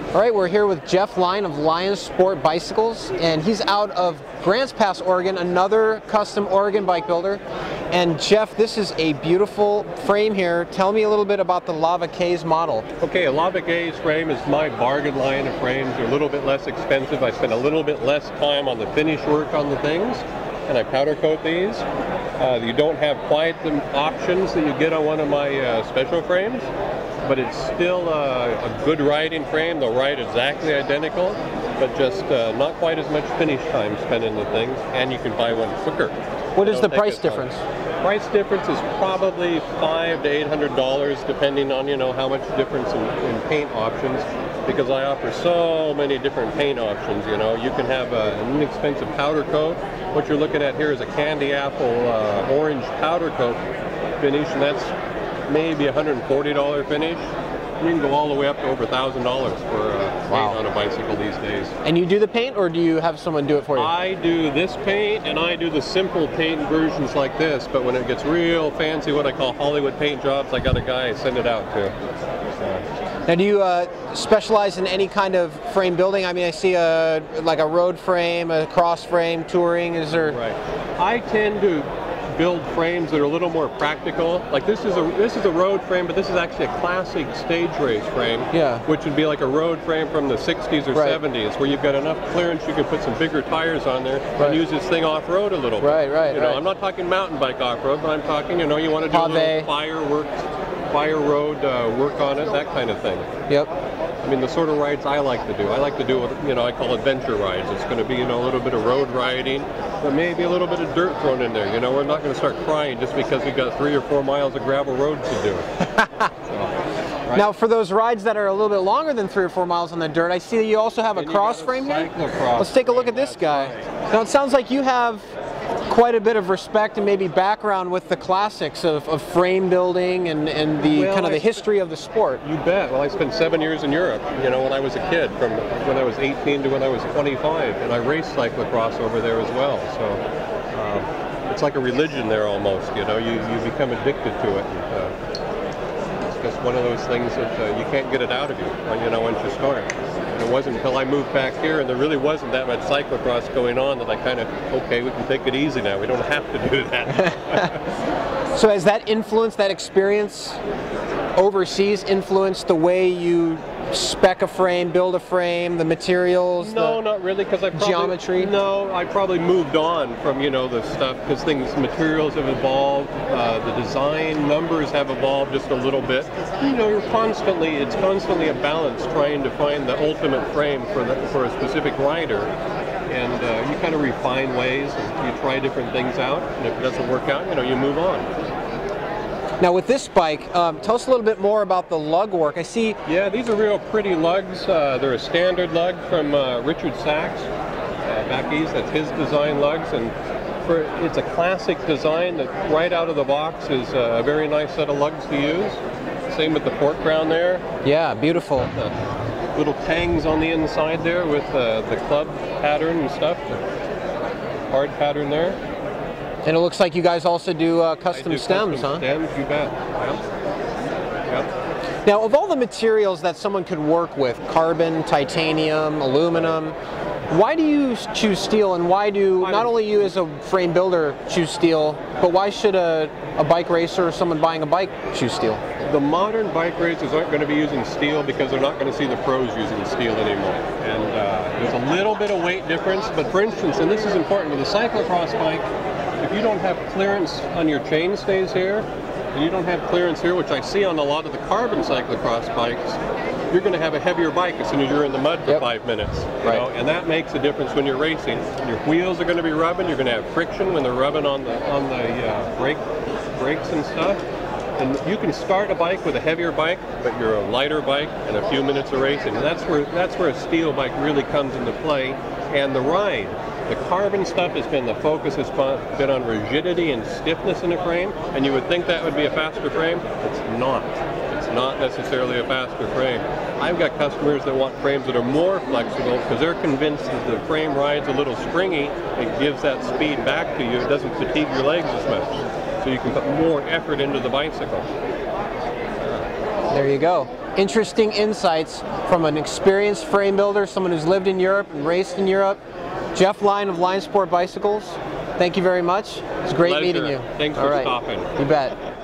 All right, we're here with Jeff Lyon of Lyonsport Bicycles, and he's out of Grants Pass, Oregon, another custom Oregon bike builder. And Jeff, this is a beautiful frame here. Tell me a little bit about the Lavecaise model. Okay, a Lavecaise frame is my bargain line of frames. They're a little bit less expensive. I spend a little bit less time on the finish work on the things, and I powder coat these. You don't have quite the options that you get on one of my special frames, but it's still a good riding frame. They'll ride exactly identical, but just not quite as much finish time spent in the things, and you can buy one quicker. What is the price difference? Price difference is probably $500 to $800, depending on how much difference in paint options. Because I offer so many different paint options. You can have an inexpensive powder coat. What you're looking at here is a candy apple orange powder coat finish, and that's maybe $140 finish. You can go all the way up to over $1,000 for paint on a bicycle these days. And you do the paint, or do you have someone do it for you? I do this paint, and I do the simple paint versions like this, but when it gets real fancy, what I call Hollywood paint jobs, I got a guy I send it out to. Now, do you specialize in any kind of frame building? I mean, I see like a road frame, a cross frame, touring. Is there? Right. I tend to build frames that are a little more practical. Like this is a road frame, but this is actually a classic stage race frame. Yeah. Which would be like a road frame from the 60s or 70s, where you've got enough clearance you can put some bigger tires on there and use this thing off-road a little bit. Right. I'm not talking mountain bike off-road, but I'm talking, you want to do a little fire road work on it, that kind of thing. Yep. I mean, the sort of rides I like to do. I like to do what I call adventure rides. It's going to be a little bit of road riding, but maybe a little bit of dirt thrown in there. We're not going to start crying just because we've got 3 or 4 miles of gravel road to do. Right? Now, for those rides that are a little bit longer than 3 or 4 miles on the dirt, I see that you also have a cross frame here. Let's take a look at this guy. Right. Now, it sounds like you have quite a bit of respect and maybe background with the classics of frame building and the kind of the history of the sport. You bet. Well, I spent 7 years in Europe, when I was a kid, from when I was 18 to when I was 25, and I raced cyclocross over there as well. So it's like a religion there almost. You become addicted to it. And, it's just one of those things that you can't get it out of you once you start. And it wasn't until I moved back here and there really wasn't that much cyclocross going on that I kind of, okay, we can take it easy now. We don't have to do that. So has that influenced, that experience overseas influenced the way you spec a frame, build a frame, the materials? No, not really, because geometry? No, I probably moved on from, the stuff, because materials have evolved, the design numbers have evolved just a little bit. It's constantly a balance trying to find the ultimate frame for a specific rider. And you kind of refine ways, and you try different things out, and if it doesn't work out, you move on. Now with this bike, tell us a little bit more about the lug work. I see. Yeah, these are real pretty lugs. They're a standard lug from Richard Sachs back east. That's his design lugs, and it's a classic design that right out of the box is a very nice set of lugs to use. Same with the fork crown there. Yeah, beautiful. Little tangs on the inside there with the club pattern and stuff. The hard pattern there. And it looks like you guys also do custom stems, huh? Stems, you bet. Yep. Now, of all the materials that someone could work with, carbon, titanium, aluminum, why do you choose steel, and why do not only you as a frame builder choose steel, but why should a bike racer or someone buying a bike choose steel? The modern bike racers aren't going to be using steel because they're not going to see the pros using steel anymore. And there's a little bit of weight difference, but for instance, and this is important with a cyclocross bike, if you don't have clearance on your chain stays here, and you don't have clearance here, which I see on a lot of the carbon cyclocross bikes, you're going to have a heavier bike as soon as you're in the mud for 5 minutes. And that makes a difference when you're racing. Your wheels are going to be rubbing. You're going to have friction when they're rubbing on the brakes and stuff. And you can start a bike with a heavier bike, but you're a lighter bike in a few minutes of racing. And that's where a steel bike really comes into play. And the ride. The carbon stuff has been, the focus has been on rigidity and stiffness in the frame, and you would think that would be a faster frame. It's not. It's not necessarily a faster frame. I've got customers that want frames that are more flexible because they're convinced that the frame rides a little springy. It gives that speed back to you. It doesn't fatigue your legs as much. So you can put more effort into the bicycle. There you go. interesting insights from an experienced frame builder, someone who's lived in Europe and raced in Europe. Jeff Lyon of Lyonsport Bicycles, thank you very much. It's great meeting you. Thanks for stopping. You bet.